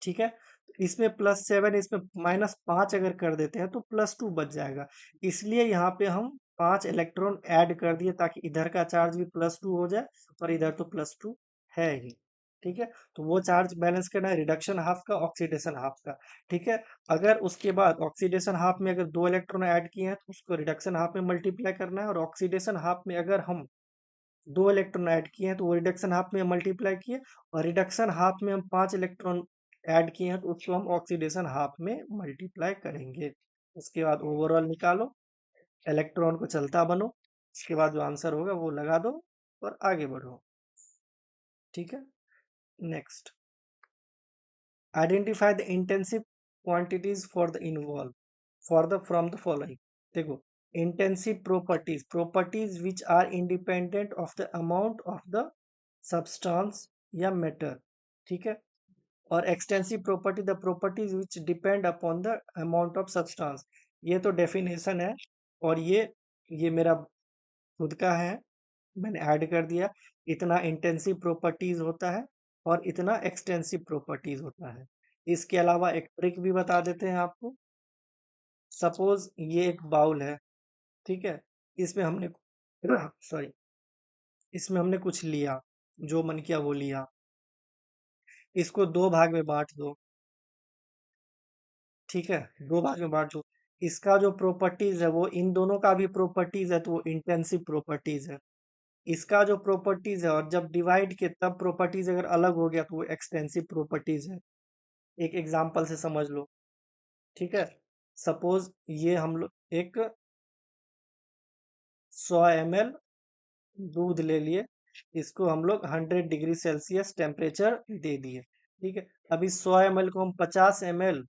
S1: ठीक है, तो इसमें +7, इसमें -5 अगर कर देते हैं तो +2 बच जाएगा। इसलिए यहाँ पे हम 5 इलेक्ट्रॉन ऐड कर दिए ताकि इधर का चार्ज भी +2 हो जाए और इधर तो +2 है ही। ठीक है, तो वो चार्ज बैलेंस करना है, रिडक्शन हाफ का, ऑक्सीडेशन हाफ का। ठीक है, अगर उसके बाद ऑक्सीडेशन हाफ में अगर 2 इलेक्ट्रॉन ऐड किए हैं तो उसको रिडक्शन हाफ में मल्टीप्लाई करना है, और ऑक्सीडेशन हाफ में अगर हम 2 इलेक्ट्रॉन ऐड किए हैं तो वो रिडक्शन हाफ में मल्टीप्लाई किए, और रिडक्शन हाफ में हम 5 इलेक्ट्रॉन ऐड किए हैं तो उसको हम ऑक्सीडेशन हाफ में मल्टीप्लाई करेंगे। उसके बाद ओवरऑल निकालो, इलेक्ट्रॉन को चलता बनो, उसके बाद जो आंसर होगा वो लगा दो और आगे बढ़ो। ठीक है, next, identify the intensive quantities for the involve for the from the following. देखो, intensive properties, properties which are independent of the amount of the substance या मैटर। ठीक है, और extensive property, the properties which depend upon the amount of substance. ये तो definition है, और ये मेरा खुद का है, मैंने ऐड कर दिया। इतना इंटेंसिव प्रॉपर्टीज होता है और इतना एक्सटेंसिव प्रॉपर्टीज होता है। इसके अलावा एक ट्रिक भी बता देते हैं आपको। सपोज ये एक बाउल है, ठीक है, इसमें हमने सॉरी, इसमें हमने कुछ लिया, जो मन किया वो लिया, इसको 2 भाग में बांट दो। ठीक है, 2 भाग में बांट दो। इसका जो प्रॉपर्टीज है वो इन दोनों का भी प्रॉपर्टीज है तो वो इंटेंसिव प्रॉपर्टीज है। इसका जो प्रॉपर्टीज है और जब डिवाइड के तब प्रॉपर्टीज अगर अलग हो गया तो वो एक्सटेंसिव प्रॉपर्टीज है। एक एग्जांपल से समझ लो। ठीक है, सपोज ये हम लोग एक 100 ml दूध ले लिए, इसको हम लोग 100 डिग्री सेल्सियस टेम्परेचर दे दिए। ठीक है, अभी 100 ml को हम 50 ml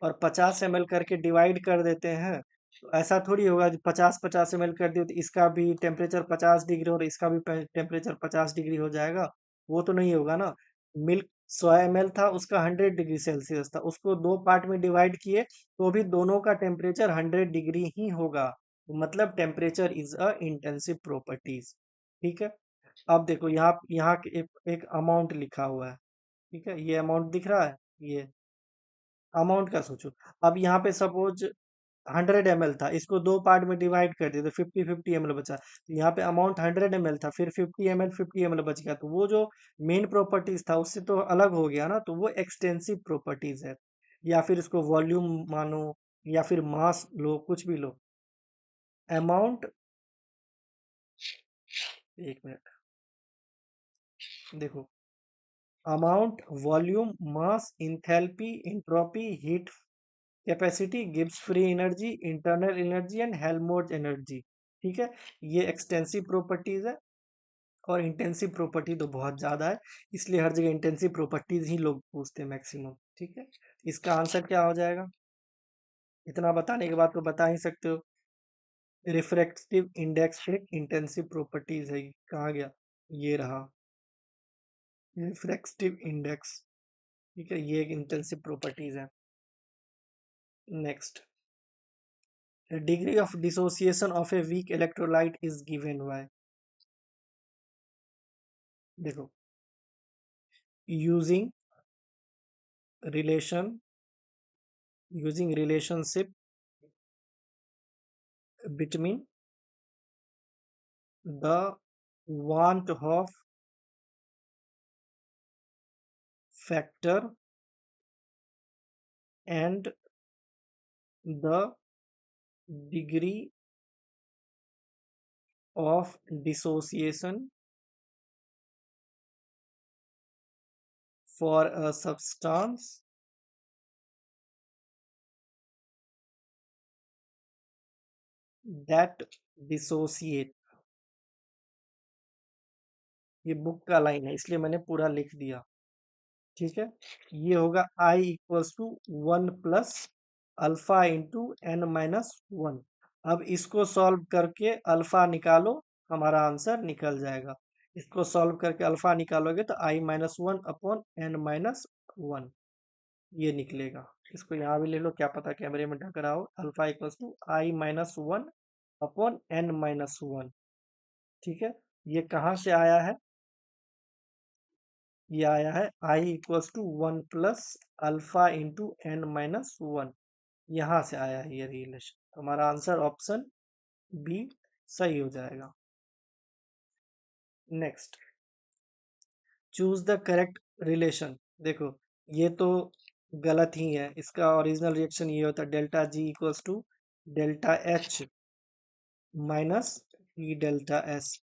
S1: और 50 ml करके डिवाइड कर देते हैं, तो ऐसा थोड़ी होगा 50 50 ml कर दिए तो इसका भी टेम्परेचर 50 डिग्री और इसका भी टेम्परेचर 50 डिग्री हो जाएगा। वो तो नहीं होगा ना। मिल्क 100 ml था, उसका 100 डिग्री सेल्सियस था, उसको 2 पार्ट में डिवाइड किए तो भी दोनों का टेम्परेचर 100 डिग्री ही होगा। मतलब temperature is a intensive properties. ठीक है, अब देखो यहाँ यहाँ एक अमाउंट लिखा हुआ है। ठीक है, ये अमाउंट दिख रहा है, ये अमाउंट का सोचो। अब यहाँ पे सपोज 100 ml था, इसको 2 पार्ट में डिवाइड कर दिया तो 50 50 ml बचा, तो यहाँ पे अमाउंट 100 ml था, फिर 50 ml बच गया, तो वो जो मेन प्रॉपर्टीज था उससे तो अलग हो गया ना, तो वो एक्सटेंसिव प्रॉपर्टीज है। या फिर इसको वॉल्यूम मानो या फिर मास लो, कुछ भी लो। अमाउंट, एक मिनट देखो, amount, volume, mass, enthalpy, entropy, heat capacity, Gibbs free energy, internal energy and Helmholtz energy. ठीक है, ये एक्सटेंसिव प्रॉपर्टीज है, और इंटेंसिव प्रॉपर्टी तो बहुत ज्यादा है, इसलिए हर जगह इंटेंसिव प्रॉपर्टीज ही लोग पूछते हैं मैक्सिमम। ठीक है, इसका आंसर क्या हो जाएगा, इतना बताने के बाद तो बता ही सकते हो, रिफ्रैक्टिव इंडेक्स एक इंटेंसिव प्रॉपर्टीज है। कहाँ गया, ये रहा, रिफ्रैक्टिव इंडेक्स। ठीक है, ये एक इंटेंसिव प्रॉपर्टीज है। Next, the degree of dissociation of a weak electrolyte is given by। देखो, using relation using relationship between the want of factor and the degree of dissociation for a substance that dissociate। ये book का line है इसलिए मैंने पूरा लिख दिया। ठीक है, ये होगा I equals to 1 plus alpha into N minus 1। अब इसको सॉल्व करके अल्फा निकालो, हमारा आंसर निकल जाएगा। इसको सॉल्व करके अल्फा निकालोगे तो I minus 1 upon N minus 1 ये निकलेगा। इसको यहाँ भी ले लो, क्या पता कैमरे में ढक रहा हो। Alpha equals to I minus 1 upon N minus 1। ठीक है, ये कहाँ से आया है? ये आया है I equals to 1 plus alpha into N minus 1। यहाँ से आया है ये रिलेशन। तो हमारा आंसर ऑप्शन बी सही हो जाएगा। Next, choose the correct relation. देखो, ये तो गलत ही है। इसका ओरिजिनल रिएक्शन ये होता है delta G equals to delta H minus E delta S.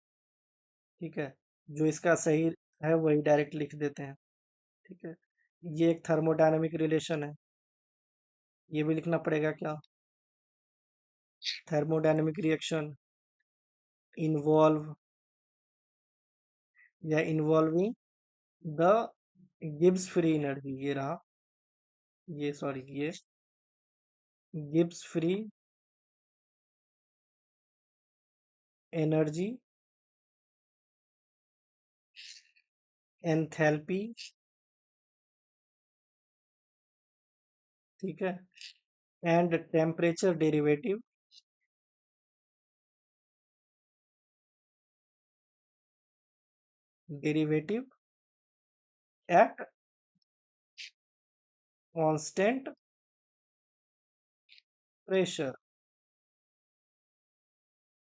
S1: ठीक है, जो इसका सही है वही डायरेक्ट लिख देते हैं। ठीक है, ये एक थर्मोडायनेमिक रिलेशन है, ये भी लिखना पड़ेगा क्या? थर्मोडायनेमिक रिएक्शन इन्वॉल्व या involving the Gibbs free energy. ये रहा, ये सॉरी, ये गिब्स फ्री एनर्जी, एंथैल्पी। ठीक है, and temperature derivative derivative at constant pressure.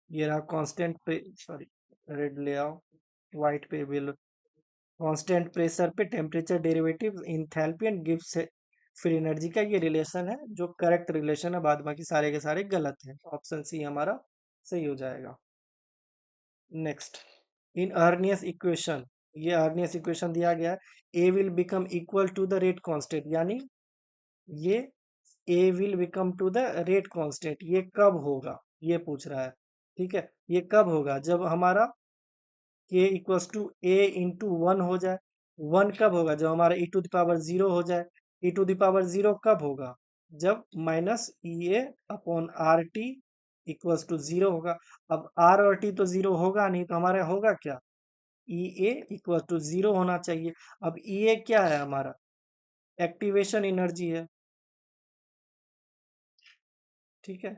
S1: ये रहा कांस्टेंट सॉरी, रेड ले आओ, व्हाइट पे भी कांस्टेंट प्रेशर पे temperature derivative enthalpy and Gibbs free energy का ये रिलेशन है, जो करेक्ट रिलेशन है। बाद बाकी सारे के सारे गलत हैं। ऑप्शन सी हमारा सही हो जाएगा। नेक्स्ट, इन अर्नियस इक्वेशन, ये अर्नियस इक्वेशन दिया गया है A will become equal to the rate constant, यानी ये A will become to the rate constant, ये कब होगा ये पूछ रहा है। ठीक है, ये कब होगा? जब हमारा k equals to A into 1 हो जाए। 1 कब होगा? जब हमारा e टू द पावर 0 हो जाए। e टू द पावर 0 कब होगा? जब minus E A upon R T equals to 0 होगा। अब r और t तो 0 होगा नहीं, तो हमारा होगा क्या? ई ए इक्वल टू 0 होना चाहिए। अब ई ए क्या है हमारा? एक्टिवेशन एनर्जी है। ठीक है,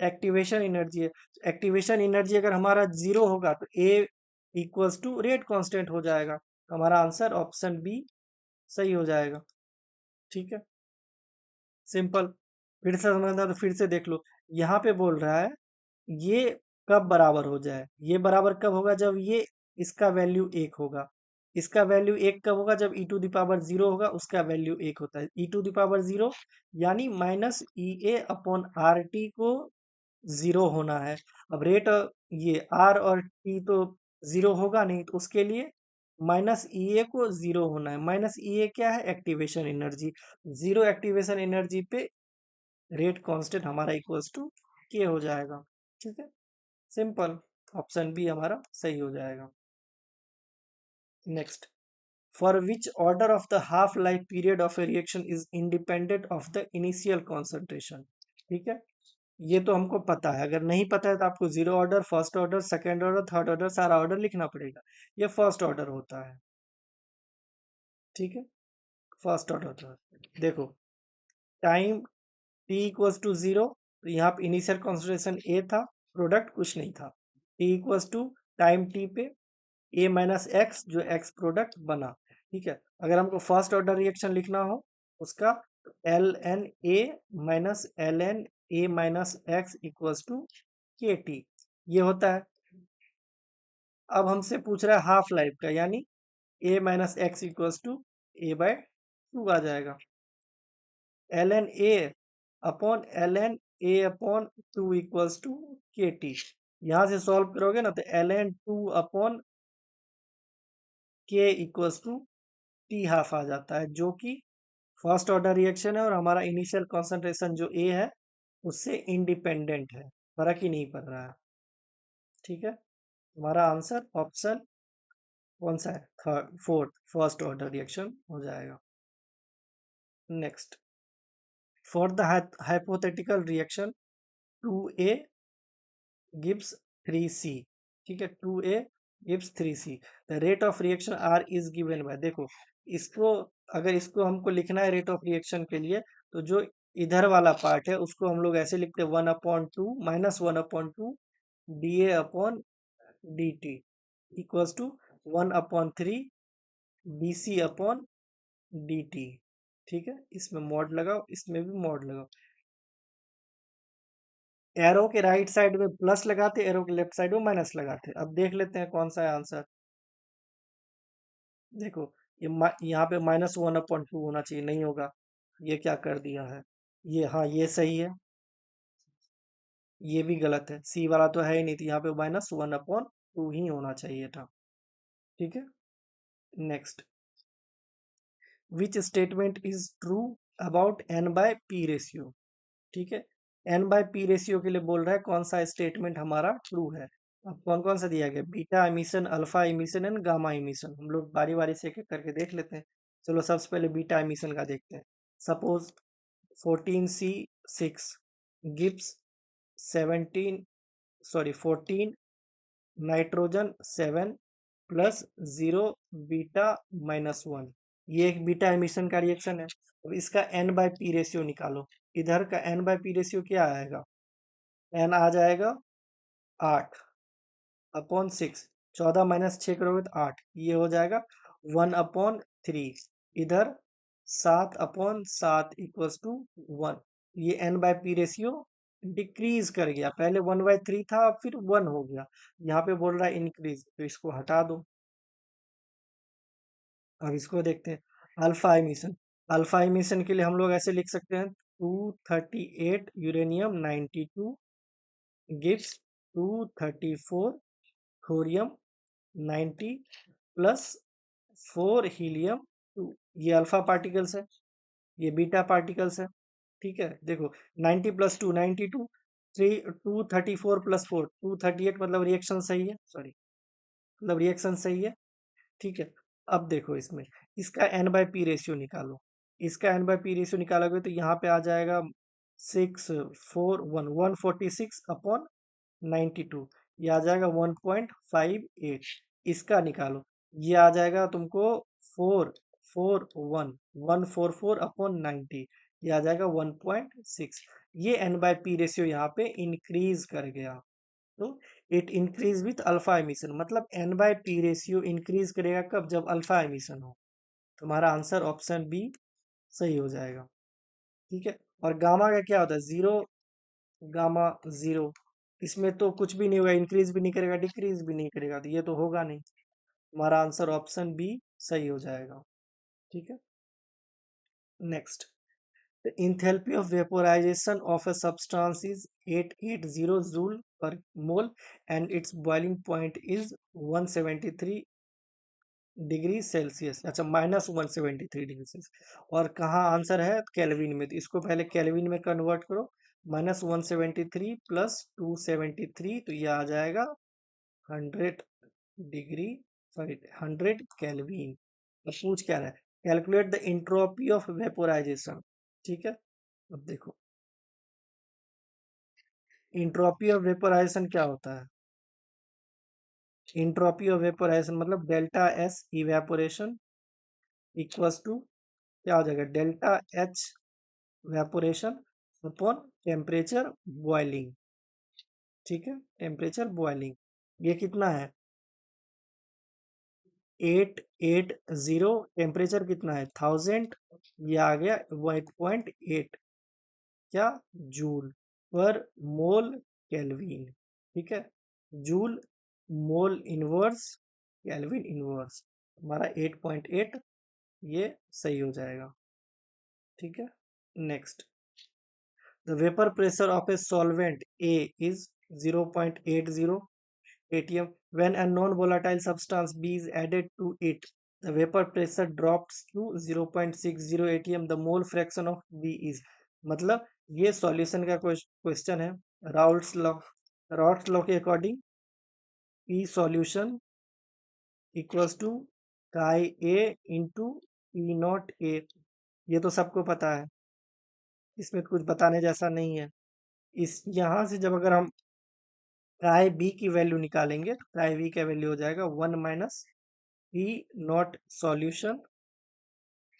S1: एक्टिवेशन एनर्जी है। एक्टिवेशन एनर्जी अगर हमारा 0 होगा तो ए इक्वल्स टू रेट कांस्टेंट हो जाएगा। हमारा आंसर ऑप्शन बी सही हो जाएगा। ठीक है, सिंपल। फिर से समझना तो फिर से देख लो। यहाँ पे बोल रहा है ये कब बराबर हो जाए। ये बराबर कब होगा? जब ये इसका वैल्यू 1 होगा। इसका वैल्यू 1 कब होगा? जब ई टू द पावर 0 होगा, उसका वैल्यू 1 होता है। ई टू द पावर 0 यानी minus E A upon R T को 0 होना है। अब रेट ये आर और टी तो 0 होगा नहीं, तो उसके लिए माइनस ई ए को 0 होना है। माइनस ई ए क्या है? Activation energy. 0 एक्टिवेशन एनर्जी पे रेट कांस्टेंट हमारा इक्वल्स टू के हो जाएगा। ठीक है, सिंपल। ऑप्शन बी हमारा सही हो जाएगा। Next, for which order of the half life period of A reaction is independent of the initial concentration. ठीक है, ये तो हमको पता है। अगर नहीं पता है तो आपको 0 order, first order, second order, third order, सारा ऑर्डर लिखना पड़ेगा। ये फर्स्ट ऑर्डर होता है। ठीक है, फर्स्ट ऑर्डर। देखो, टाइम t इक्वल्स टू 0, तो यहाँ पे इनिशियल कॉन्सेंट्रेशन ए था, प्रोडक्ट कुछ नहीं था। t equals to time t पे ए माइनस एक्स जो एक्स प्रोडक्ट बना। ठीक है, अगर हमको फर्स्ट ऑर्डर रिएक्शन लिखना हो उसका, L N A minus L N A minus X equals to K T, ये होता है। अब हमसे पूछ रहा है हाफ लाइफ का, यानी A minus X equals to A by two आ जाएगा। L N A upon L N A upon two equals to K T, यहां से सॉल्व करोगे ना तो L N two upon K equals to T half आ जाता है, जो कि फर्स्ट ऑर्डर रिएक्शन है और हमारा इनिशियल कॉन्सेंट्रेशन जो ए है उससे इंडिपेंडेंट है, फर्क ही नहीं पड़ रहा है। ठीक है, हमारा आंसर ऑप्शन कौन सा है? Third, fourth, first order reaction हो जाएगा। Next, for the hypothetical reaction 2a gives 3c। ठीक है, 2a gives 3c, the rate of reaction r is given by, देखो इसको, अगर इसको हमको लिखना है रेट ऑफ रिएक्शन के लिए, तो जो इधर वाला पार्ट है उसको हम लोग ऐसे लिखते हैं 1/2 -1/2 dA upon dt equals to 1/3 dc upon dt। ठीक है, इसमें मॉड लगाओ, इसमें भी मॉड लगाओ। एरो के राइट साइड में प्लस लगाते, एरो के लेफ्ट साइड में माइनस लगाते। अब देख लेते हैं कौन सा है आंसर। देखो, यहाँ पे -1/2 होना चाहिए, नहीं होगा, ये क्या कर दिया है, ये, हाँ ये सही है, ये भी गलत है, सी वाला तो है ही नहीं, थी यहाँ पे -1/2 ही होना चाहिए था। ठीक है, next, which statement is true about n by p ratio. ठीक है, n बाय p रेशियो के लिए बोल रहा है कौन सा स्टेटमेंट हमारा ट्रू है। अब कौन कौन सा दिया गया, beta emission, alpha emission and gamma emission, हम लोग बारी बारी से एक एक करके देख लेते हैं। चलो सबसे पहले बीटा इमिशन का देखते हैं। Suppose 14C6 gives 14 nitrogen 7 plus 0 beta -1, ये एक बीटा एमिशन का रिएक्शन है। अब इसका n बाय पी रेशियो निकालो, इधर का n बाय पी रेशियो क्या आएगा, n आ जाएगा 8/6, 14 माइनस 6 करोगे तो 8, ये हो जाएगा 1/3, इधर 7/7 इक्वल्स टू 1, ये n by P ratio decrease कर गया, पहले 1/3 था फिर 1 हो गया, यहाँ पे बोल रहा है इंक्रीज, तो इसको हटा दो। अब इसको देखते हैं अल्फा एमिशन। अल्फा एमिशन के लिए हम लोग ऐसे लिख सकते हैं 238 uranium 92 gives 234 thorium 90 plus 4 helium 2, ये अल्फा पार्टिकल्स है, ये बीटा पार्टिकल्स है। ठीक है, देखो 90 प्लस 2 92, 234 प्लस 4 238, मतलब रिएक्शन सही है, सॉरी, मतलब रिएक्शन सही है। ठीक है, अब देखो इसमें इसका n बाय पी रेशियो निकालो, इसका n बाय पी रेशियो निकालोगे तो यहाँ पे आ जाएगा 641 ये आ जाएगा 1.58, इसका निकालो, ये आ जाएगा तुमको 441 ये आ जाएगा 1.6, ये n बाय पी रेशियो यहाँ पे इंक्रीज कर गया। तो it increase with alpha emission, मतलब n by P ratio increase करेगा कब, जब अल्फा एमिशन हो। तुम्हारा आंसर ऑप्शन बी सही हो जाएगा। ठीक है, और गामा का क्या होता है, जीरो, गामा जीरो, इसमें तो कुछ भी नहीं होगा, इंक्रीज भी नहीं करेगा डिक्रीज भी नहीं करेगा, तो ये तो होगा नहीं। हमारा आंसर ऑप्शन बी सही हो जाएगा। ठीक है, next, the enthalpy of vaporization of a substance is 880 joule per mole and its boiling point is 173 degree Celsius, अच्छा -173 डिग्री सेल्सियस, और कहाँ आंसर है, केल्विन में, तो इसको पहले केल्विन में कन्वर्ट करो, -173 प्लस 273, तो ये आ जाएगा 100 डिग्री, सॉरी 100 केल्विन। अब पूछ क्या रहा है, calculate the entropy of vaporisation. ठीक है, अब देखो इंट्रोपी ऑफ वेपोराइजेशन क्या होता है, इंट्रोपी ऑफ वेपोराइजेशन मतलब delta S evaporation equals to क्या हो जाएगा, delta H vaporisation upon temperature boiling. ठीक है, टेम्परेचर बॉइलिंग, ये कितना है, 880, टेम्परेचर कितना है 1000, ये आ गया 1.8 क्या जूल पर मोल केल्विन। ठीक है, joule mole inverse kelvin inverse, हमारा 8.8 ये सही हो जाएगा। ठीक है, next, the vapour pressure of a solvent A is 0.80 atm when a non-volatile substance B is added to it, the vapor pressure drops to 0.60 atm, the mole fraction of B is, मतलब ये solution का question है। Raoult's law, Raoult's law के according P solution equals to chi A into P not A, ये तो सबको पता है, इसमें कुछ बताने जैसा नहीं है। इस यहाँ से जब अगर हम काई B की वैल्यू निकालेंगे तो काई B का वैल्यू हो जाएगा 1 minus P not solution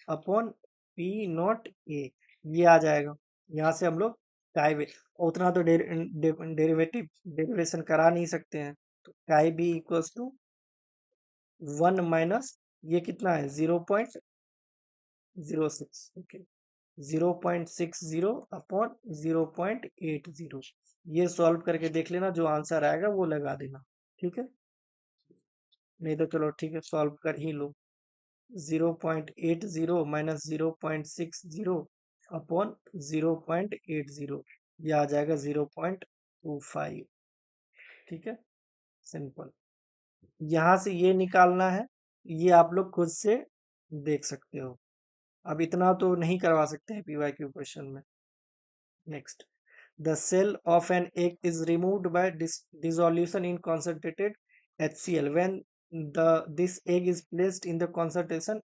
S1: upon P not a, ये आ जाएगा। यहाँ से हम लोग काई बी उतना तो डेरिवेशन करा नहीं सकते हैं, तो काई बी इक्वल्स टू 1 माइनस ये कितना है 0.06, ओके 0.60 अपॉन 0.80, ये सॉल्व करके देख लेना, जो आंसर आएगा वो लगा देना। ठीक है, नहीं तो चलो ठीक है सॉल्व कर ही लो। 0.80 माइनस 0.60 अपॉन 0.80, ये आ जाएगा 0.25। ठीक है, सिंपल। यहां से ये निकालना है, ये आप लोग खुद से देख सकते हो, अब इतना तो नहीं करवा सकते हैं पीवाईक्यू क्वेश्चन में। Next, the cell of an egg is removed by dissolution in concentrated HCl when this egg is placed in the concentration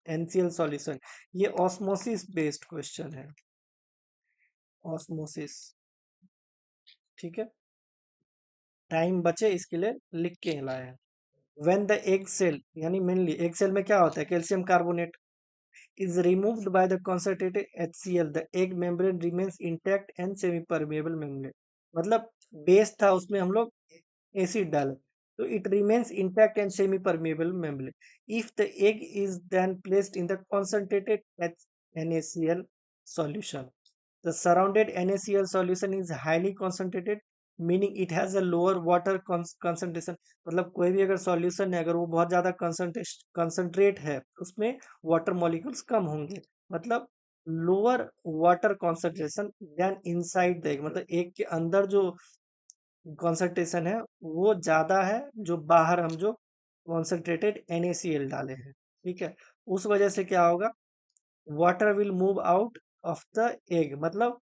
S1: NCl solution, ये ऑस्मोसिस बेस्ड क्वेश्चन है, ऑस्मोसिस। ठीक है, टाइम बचे इसके लिए लिख के लाए हैं। व्हेन द एग सेल, यानी मेनली एग सेल में क्या होता है, calcium carbonate is removed by the concentrated HCl, the egg membrane remains intact and semi-permeable membrane, मतलब बेस था उसमें हम लोग एसिड डाले, तो it remains intact and semi permeable membrane. If the egg is then placed in the concentrated NaCl solution, the surrounded NaCl solution is highly concentrated, meaning it has a lower water concentration, मतलब कोई भी अगर solution है अगर वो बहुत ज्यादा concentrate है उसमें वाटर मॉलिक्यूल्स कम होंगे, मतलब lower water concentration than inside the egg, मतलब एग के अंदर जो कॉन्सेंट्रेशन है वो ज्यादा है जो बाहर हम जो कॉन्सेंट्रेटेड NaCl डाले हैं। ठीक है, उस वजह से क्या होगा, water will move out of the egg, मतलब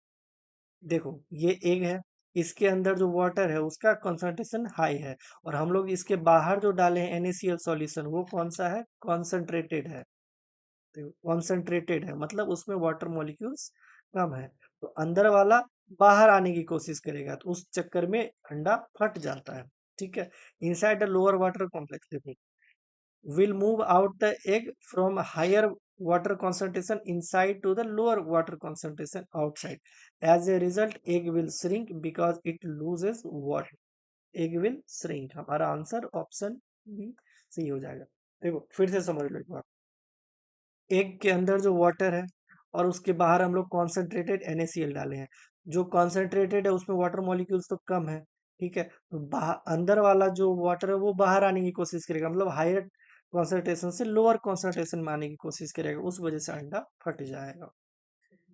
S1: देखो ये एग है, इसके अंदर जो वाटर है उसका कंसंट्रेशन हाई है, और हम लोग इसके बाहर जो डाले हैं NaCl सॉल्यूशन वो कौन सा है, कॉन्सेंट्रेटेड है, तो कॉन्सेंट्रेटेड है मतलब उसमें वाटर मॉलिक्यूल्स कम है, तो अंदर वाला बाहर आने की कोशिश करेगा, तो उस चक्कर में अंडा फट जाता है। ठीक है, inside the lower water complex देखो will move out the egg from higher water concentration inside to the lower water concentration outside. As a result, egg will shrink because it loses water. Egg will shrink, हमारा answer option B सही हो जाएगा। देखो फिर से समझ लो एक बार, egg के अंदर जो वाटर है और उसके बाहर हम लोग कॉन्सेंट्रेटेड NaCl डाले हैं, जो कॉन्सेंट्रेटेड है उसमें वाटर मॉलिक्यूल्स तो कम है। ठीक है, तो अंदर वाला जो वाटर है वो बाहर आने की कोशिश करेगा, मतलब हायर कॉन्सेंट्रेशन से लोअर कॉन्सेंट्रेशन में आने की कोशिश करेगा, उस वजह से अंडा फट जाएगा।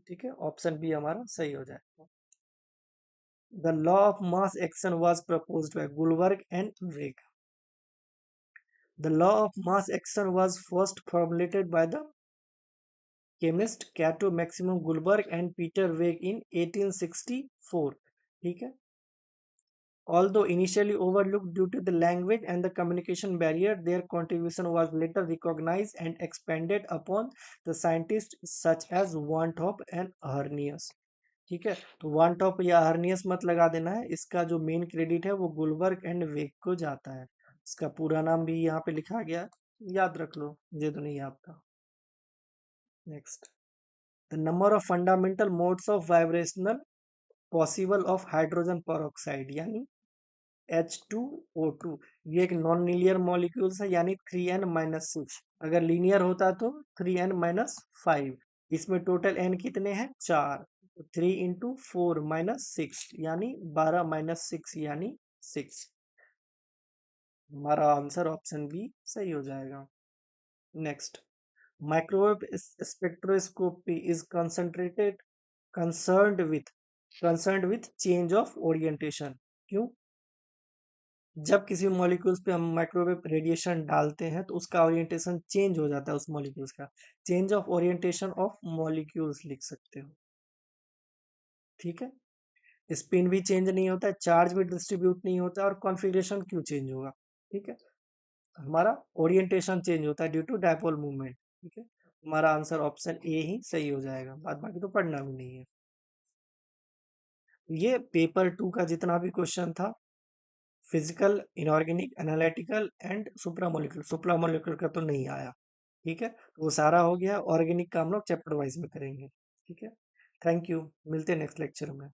S1: ठीक है, ऑप्शन बी हमारा सही हो जाएगा। The law of mass action was proposed by Gullberg and Weg. The law of mass action was first formulated by the chemist Cato Maximilian Guldberg and Peter Waage in 1864। ठीक है, although initially overlooked due to the language and the communication barrier, their contribution was later recognized and expanded upon the scientists such as Van Top and Arrhenius। ठीक है, तो one top या हर्नियस मत लगा देना है, इसका जो मेन क्रेडिट है वो गुलबर्ग एंड वेग को जाता है, इसका पूरा नाम भी यहाँ पे लिखा गया, याद रख लो, ये तो नहीं याद था। Next, the number of fundamental modes of vibrational possible of hydrogen peroxide, यानी H2O2, ये एक नॉन लीनियर मॉलिक्यूल्स है, यानी 3n-6। अगर लीनियर होता तो 3n-5। इसमें टोटल n कितने हैं? 4। 3 × 4 - 6 यानी 12 - 6 यानी 6। हमारा आंसर ऑप्शन बी सही हो जाएगा। Next, microwave spectroscopy is concerned with change of orientation. क्यों? जब किसी मॉलिक्यूल्स पे हम माइक्रोवेव रेडिएशन डालते हैं तो उसका ओरिएंटेशन चेंज हो जाता है उस मॉलिक्यूल्स का। Change of orientation of molecules लिख सकते हो। ठीक है, स्पिन भी चेंज नहीं होता है, चार्ज भी डिस्ट्रीब्यूट नहीं होता, और कॉन्फ़िगरेशन क्यों चेंज होगा? ठीक है, हमारा ओरिएंटेशन चेंज होता है ड्यू टू डायपोल मूवमेंट। ठीक है, हमारा आंसर ऑप्शन ए ही सही हो जाएगा, बाद बाकी तो पढ़ना भी नहीं है। ये पेपर 2 का जितना भी क्वेश्चन था, फिजिकल, इनऑर्गेनिक, एनालिटिकल एंड सुप्रामोलिकुलर का तो नहीं आया। ठीक है, तो वो सारा हो गया। ऑर्गेनिक का हम लोग चैप्टर वाइज में करेंगे। ठीक है, थैंक यू, मिलते हैं नेक्स्ट लेक्चर में।